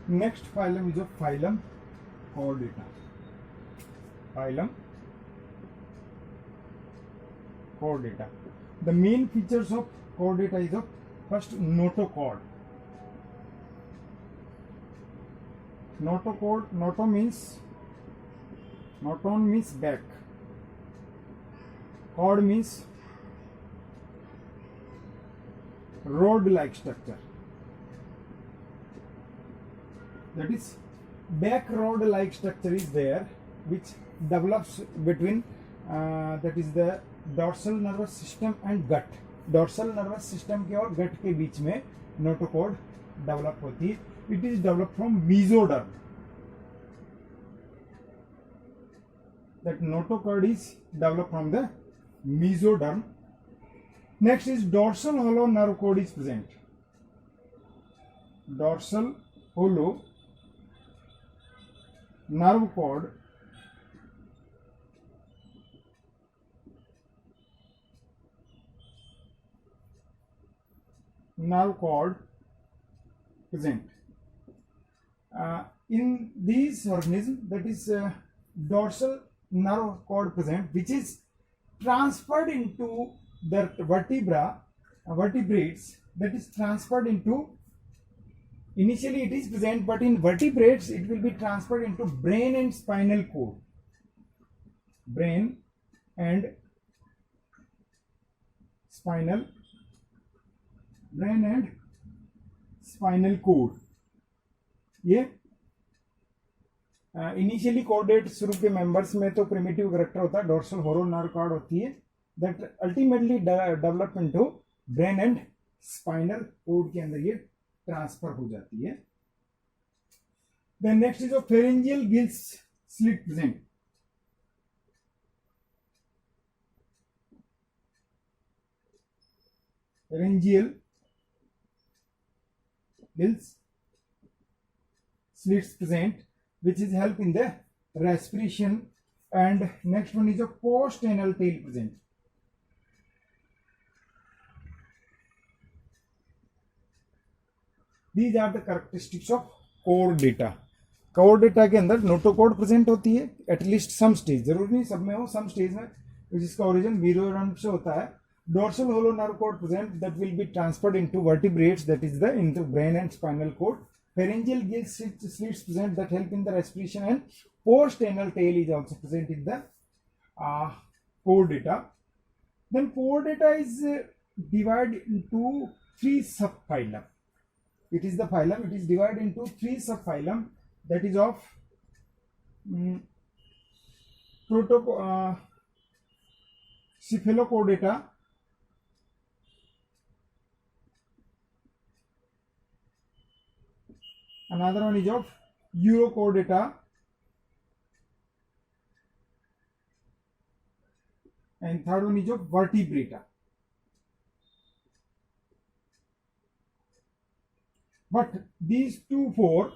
Next phylum is a phylum Chordata. Phylum Chordata. The main features of Chordata is of first notochord. Notochord, noton means back. Chord means rod-like structure. That is, back rod-like structure is there, which develops between that is the dorsal nervous system and gut. Dorsal nervous system के और gut के बीच में notochord develop होती है. It is developed from mesoderm. That notochord is developed from the mesoderm. Next is dorsal hollow nerve cord is present. Dorsal hollow nerve cord present. In these organisms, that is dorsal nerve cord present, which is transferred into the vertebrates, that is transferred into, initially it is present, but in vertebrates it will be transferred into brain and spinal cord. Brain and spinal cord. ये initially chordate शुरू के members में तो primitive character होता है, dorsal होलो nerve cord होती है, that ultimately develop into brain and spinal cord के अंदर ये ट्रांसफर हो जाती है. Then next is pharyngeal gills slit present. Pharyngeal gills slits present, which is help in the respiration. And next one is a post-anal tail present. These are the characteristics of chordata. Chordata के अंदर notochord present होती है at least some stage, जरूर नहीं सब में हो, some stage में, जिसका ओरिजिन वीरोरम से होता है. Dorsal hollow nerve cord present that will be transferred into vertebrates, that is the into brain and spinal cord. Pharyngeal gill slits present that help in the respiration, and post-anal tail is also present in the chordata. Then chordata is divided into three subphylum. It is the phylum. It is divided into three subphylum, that is of Cephalochordata, another one is of Urochordata, and third one is of Vertebrata. But these four,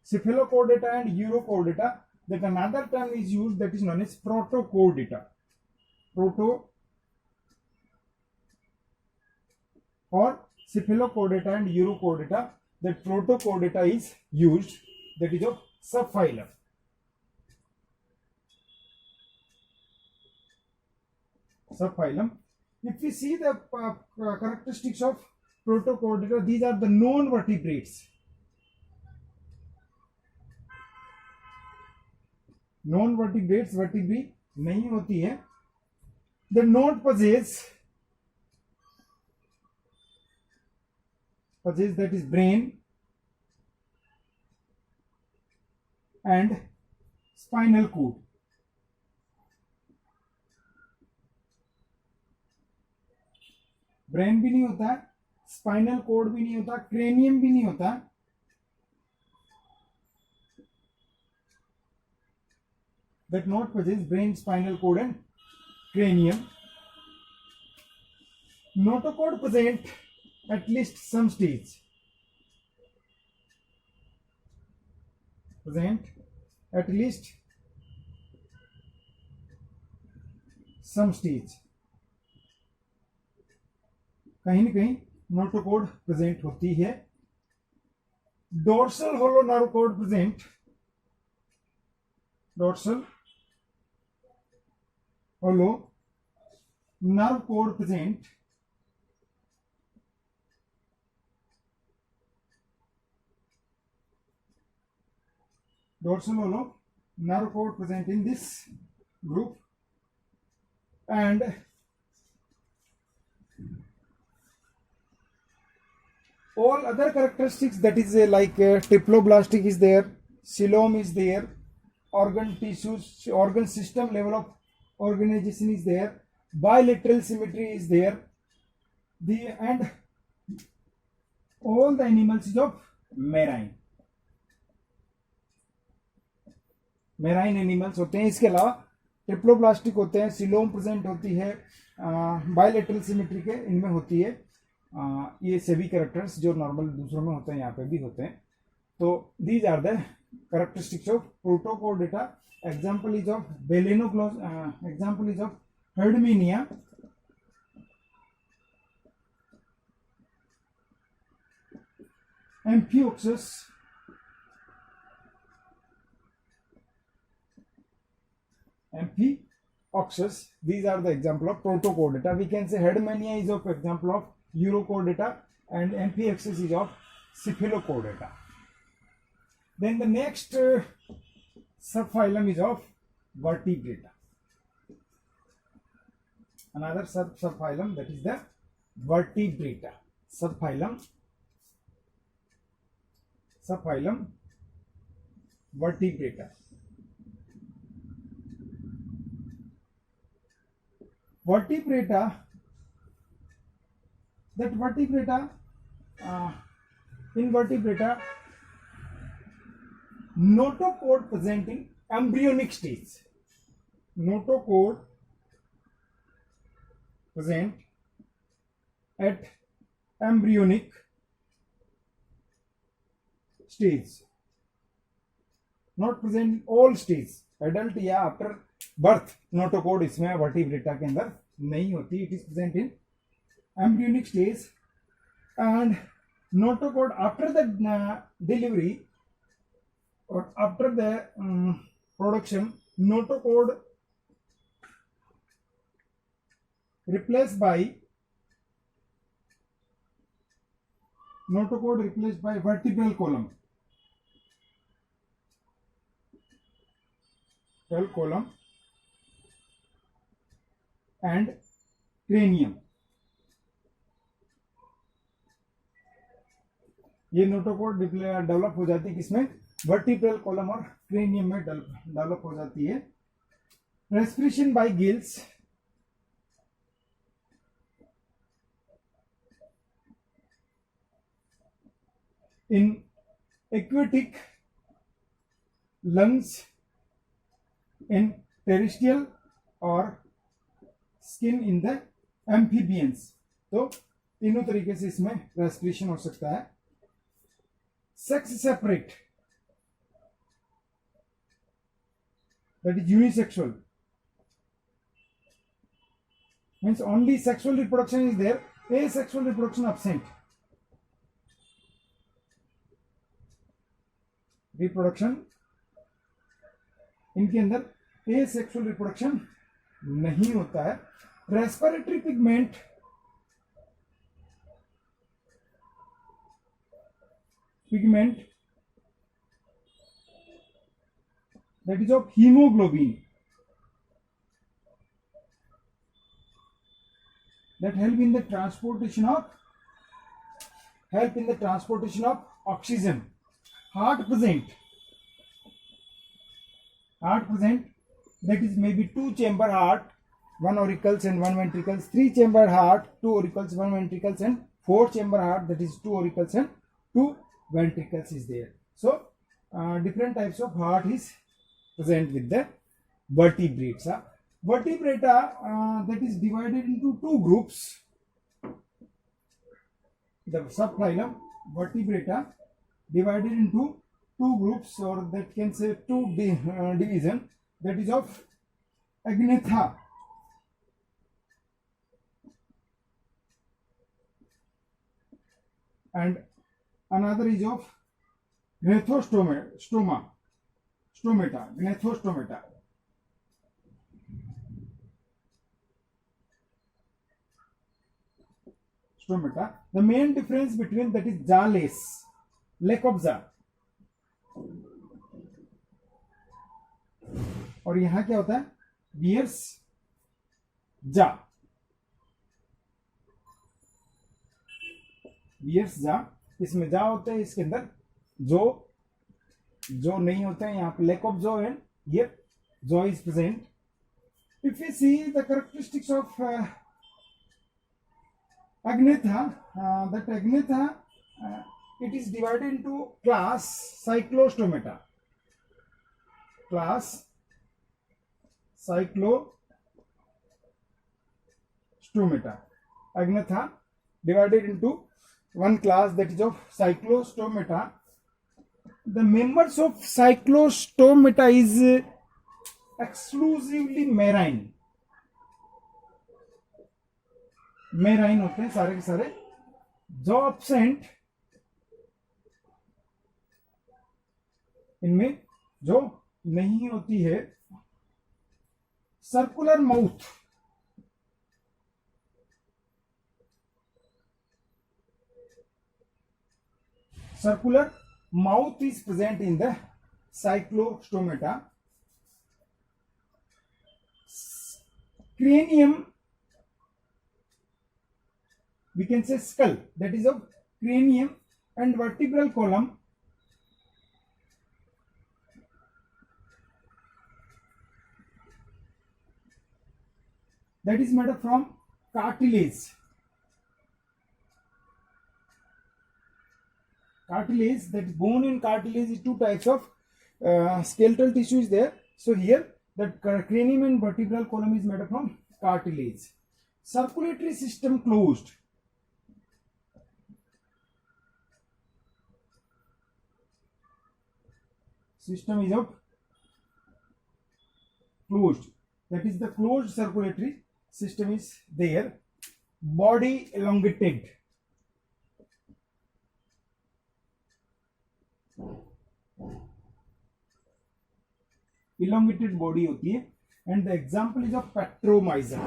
Cephalochordata and Urochordata, that another term is used that is known as Protochordata. Or Cephalochordata and Urochordata, that Protochordata is used, that is of subphylum. If we see the characteristics of Protochordata, these are the known vertebrates. Known vertebrates, vertebrae नहीं होती है. The not possess, that is brain and spinal cord. Brain भी नहीं होता, spinal cord भी नहीं होता, cranium भी नहीं होता. That not possess brain, spinal cord and cranium. Notochord present at least some stage. Present at least some stage. कहीं न कहीं नोटोकॉर्ड प्रेजेंट होती है. dorsal hollow nerve cord present, dorsal hollow nerve cord present dorsal hollow nerve cord present in this group, and all other characteristics, that is like triploblastic is there, coelom is there, organ tissues, organ system level of organization is there, bilateral symmetry is there, and all the animals is of marine animals होते हैं. इसके अलावा triploblastic होते हैं, coelom present होती है, bilateral symmetry के इनमें होती है. ये सभी कैरेक्टर्स जो नॉर्मल दूसरों में होते हैं यहाँ पे भी होते हैं. तो these are the characteristics of Protochordata. Example is of Balanoglossus, example is of Herdmania, Amphioxus, Amphioxus. These are the example of protochordata. We can say Herdmania is of example of Urochordata and Amphioxus is of Cephalochordata. Then the next subphylum is of Vertebrata. Another subphylum, that is the Vertebrata. Subphylum Vertebrata. Vertebrata, that vertebrata, in vertebrata, notochord present in embryonic stage. Notochord present at embryonic stage, not present in all stage. Adult या after birth notochord इसमें Vertebrata के अंदर नहीं होती. It is present in embryonic stage and notochord after the delivery और after the production, notochord replaced by vertebral column. And cranium. ये नोटोकोड develop हो जाती है किसमें? वर्टिब्रल कॉलम और क्रेनियम में डेवलप हो जाती है. Respiration by gills, in aquatic lungs, in terrestrial or skin in the amphibians. तो तीनों तरीके से इसमें रेस्पिरेशन हो सकता है. Sex separate, that is unisexual, means only sexual reproduction is there, asexual reproduction absent. Reproduction इनके अंदर asexual reproduction नहीं होता है. Respiratory pigment, that is of hemoglobin, that help in the transportation of oxygen. Heart present, that is maybe two chamber heart, one auricles and one ventricles, three chamber heart, two auricles, one ventricles, and four chamber heart, that is two auricles and two ventricles is there. So different types of heart is present with the vertebrates. Vertebrata that is divided into two groups. The subphylum Vertebrata divided into two groups, or that can say two division, that is of Agnatha and another is of Gnathostoma, stomata, Gnathostomata. Stomata. The main difference between that is jawless, lack of jaw. और यहां क्या होता है? Bears जा. Bears जा, इसमें जा होते हैं, इसके अंदर जो नहीं होते हैं. यहाँ पे लैक ऑफ जो एंड हियर जो is present. If you see the characteristics of Agnatha, that Agnatha, it is divided into class Cyclostomata. Class Cyclostomata. Agnatha divided into one class, that is of Cyclostomata. The members of Cyclostomata is exclusively marine. Marine होते हैं सारे के सारे. जो absent, इनमें जो नहीं होती है circular mouth. Circular mouth is present in the Cyclostomata. cranium, we can say skull, that is of cranium, and vertebral column that is made up from cartilage. Cartilage, that is bone and cartilage is two types of skeletal tissue is there. So here that cranium and vertebral column is made up from cartilage. Circulatory system closed. System is of closed, that is the closed circulatory system is there. Body elongated. Elongated body होती है. And the example is of Petromyzon.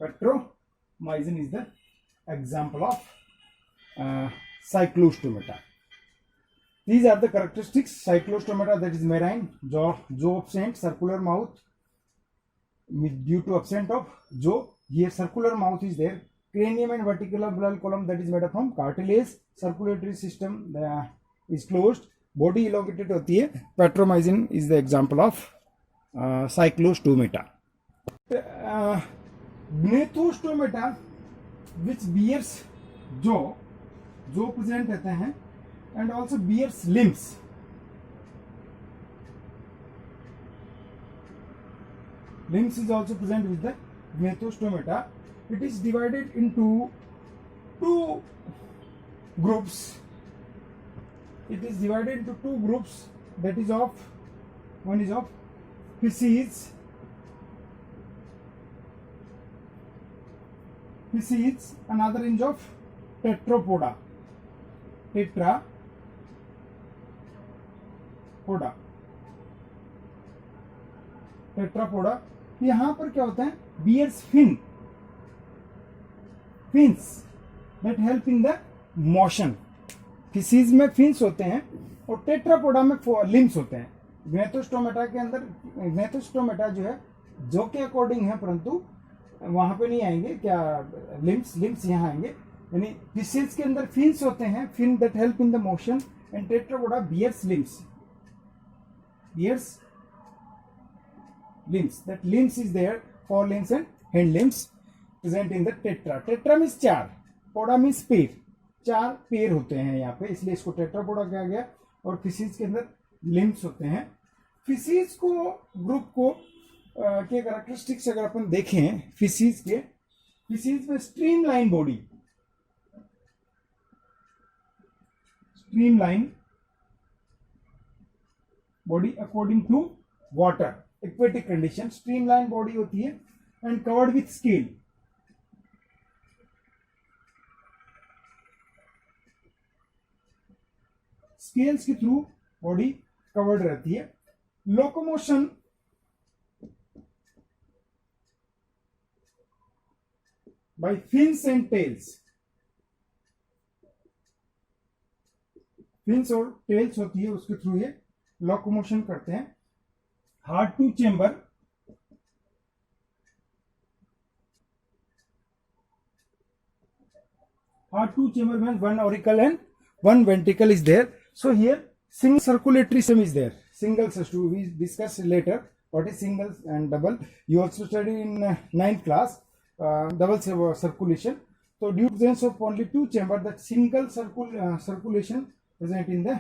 Petromyzon is the example of Cyclostomata. These are the characteristics. Cyclostomata, that is marine, jaw absent, circular mouth due to absent of jaw. Here circular mouth is there. Cranium and vertebral column, that is made up from cartilage. Circulatory system is closed. Body elongated होती है. Petromyzon is the example of Cyclostomata. Gnethostomata, which bears jaw present रहते हैं, and also bears limbs. Limbs is also present with the Gnethostomata. It is divided into two groups. It is divided into two groups, that is of, one is of physes, another is of tetrapoda. Tetrapoda. यहां पर क्या होता है? Bears fins that help in the motion. Pisces में fins होते हैं और Tetrapoda में लिम्स होते हैं. ग्नेथोस्टोमेटा के अंदर, ग्नेथोस्टोमेटा जो है जो के अकॉर्डिंग है, परंतु वहां पे नहीं आएंगे. क्या लिम्स यहाँ आएंगे. यानी फिसीज के अंदर फिन्स होते हैं, fin that help in the motion, and tetrapoda bears limbs. That limbs is there, forelimbs and hind limbs present in the tetra. Tetra means चार, पोडा means पेर. चार पेर होते हैं यहाँ पे, इसलिए इसको टेट्रापोडा कहा गया. और फिसीज के अंदर लिम्स होते हैं. फिसीज को ग्रुप को के कैरेक्टरिस्टिक्स अगर अपन देखें, फिसीज में streamline body according to water, aquatic condition. Streamline body होती है and covered with scale. Scales के थ्रू बॉडी कवर्ड रहती है. Locomotion by fins and tails. Fins और टेल्स होती है, उसके थ्रू ये लोकोमोशन करते हैं. Heart two chamber. Heart two chamber means one auricle and one ventricle is there. So here single circulatory system is there. Single system we discuss later what is single and double. You also study in 9th class double circulation. So due to presence of only two chamber, that single circulation present in the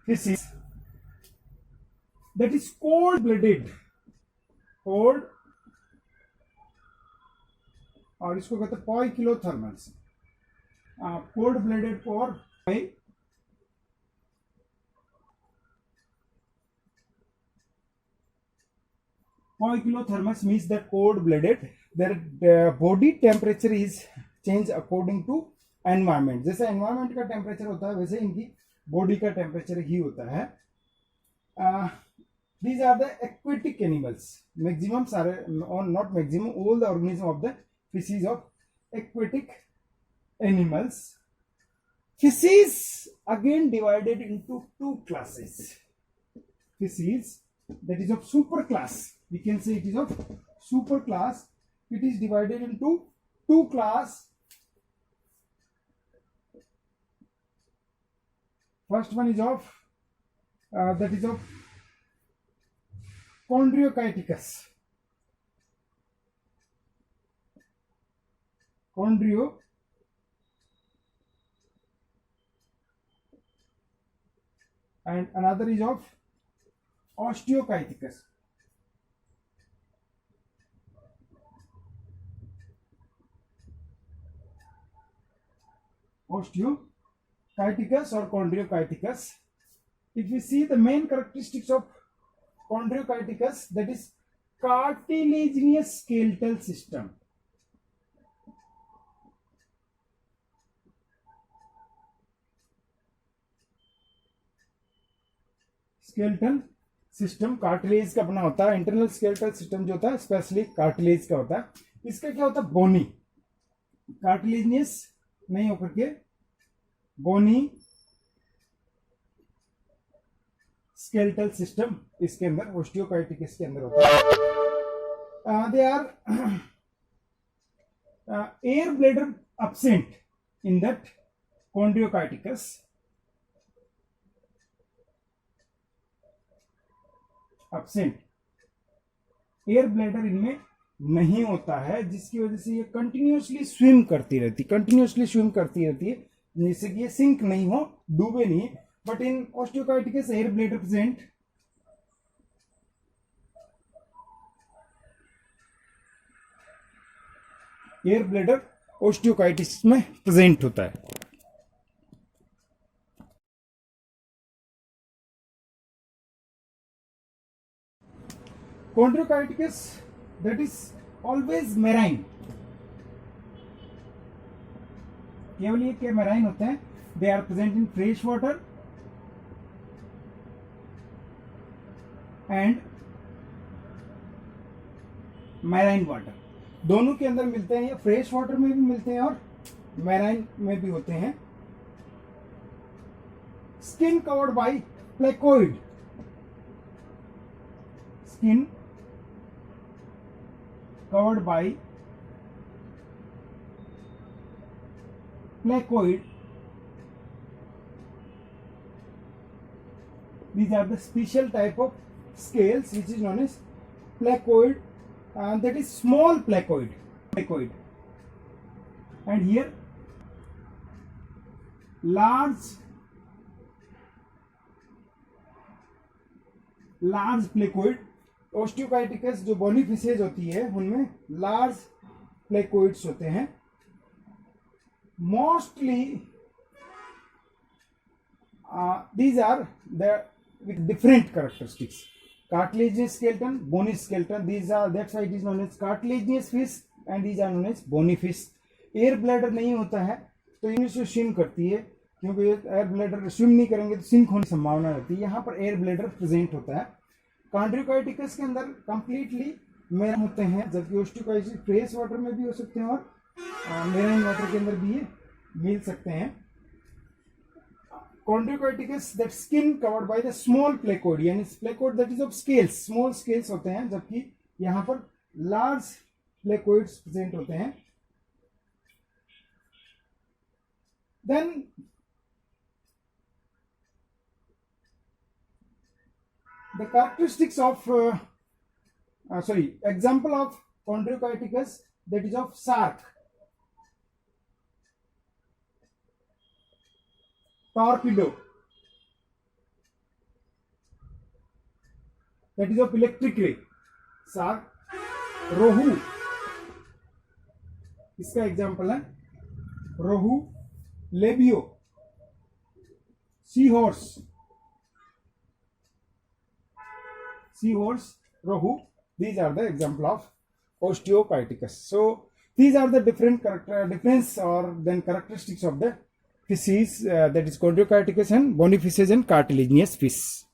feces, that is cold blooded. Cold, और इसको कहते हैं पोइकिलोथर्मल्स. Cold blooded और poikilothermus means that cold blooded. Their body temperature is change according to environment. जैसे environment का temperature होता है वैसे इनकी body का temperature ही होता है. These are the aquatic animals. Maximum or not maximum, all the organism of the feces of aquatic animals. Feces again divided into two classes. Feces, that is of super class. We can say it is of super class. It is divided into two class. First one is of that is of Chondriochyticus. Chondrio and another is of Osteochyticus. Osteochyticus or Chondriochyticus. If we see the main characteristics of Chondriochyticus, that is cartilaginous skeletal system. Skeletal system cartilage का बना होता है. Internal skeletal system जो होता है specially cartilage का होता है. इसका क्या होता है? बोनी. कार्टिलेजियस नहीं होकर के बोनी स्केलेटल सिस्टम इसके अंदर ओस्टियोकाइटिकस के अंदर होता है. They are air bladder absent in that Chondriochyticus. absent, air bladder इनमें नहीं होता है, जिसकी वजह से ये कंटिन्यूसली स्विम करती रहती है, जिससे कि ये सिंक नहीं हो, डूबे नहीं. But in Osteichthyes air bladder present. Air bladder Osteichthyes में प्रेजेंट होता है. Chondriochyticus, that is always marine. केवल ये क्या marine होते हैं. They are present in fresh water and marine water. दोनों के अंदर मिलते हैं. ये फ्रेश वाटर में भी मिलते हैं और मैराइन में भी होते हैं. Skin covered bye placoid. Skin covered by placoid. These are the special type of scales which is known as placoid, and that is small placoid. And here large placoid. ओस्टियोकाइटिकस जो बोनी फिशेज होती है उनमें large placoids होते हैं. Mostly these are the with different characteristics. Cartilaginous skeleton, bony skeleton, these are that's why it is known as cartilaginous fish and these are known as bony fish. Air bladder नहीं होता है तो इनमें से swim करती है. क्योंकि air bladder swim नहीं करेंगे तो सिंक होने की संभावना रहती है, यहाँ पर एयर ब्लैडर प्रेजेंट होता है। कॉन्ड्रियोकाइटिकस के अंदर कंप्लीटली मेराइन होते हैं, जबकि ओस्टियोकाइटिस फ्रेश वाटर में भी हो सकते हैं और मेराइन वाटर के अंदर भी ये मिल सकते हैं। Chondrichthyes that skin covered by the small placoid, यानी placoid that is of scales, small scales होते हैं, जबकि यहाँ पर लार्ज प्लेकोइड्स प्रेजेंट होते हैं। Then the characteristics of example of chondriocyticus that is of shark, torpedo that is of electric ray, shark, rohu इसका example है, rohu, labeo, sea horse, rohu, these are the example of osteocoiticus. So these are the different difference or then characteristics of the fishes, that is chondriocoiticus and bony fishes and cartilaginous fish.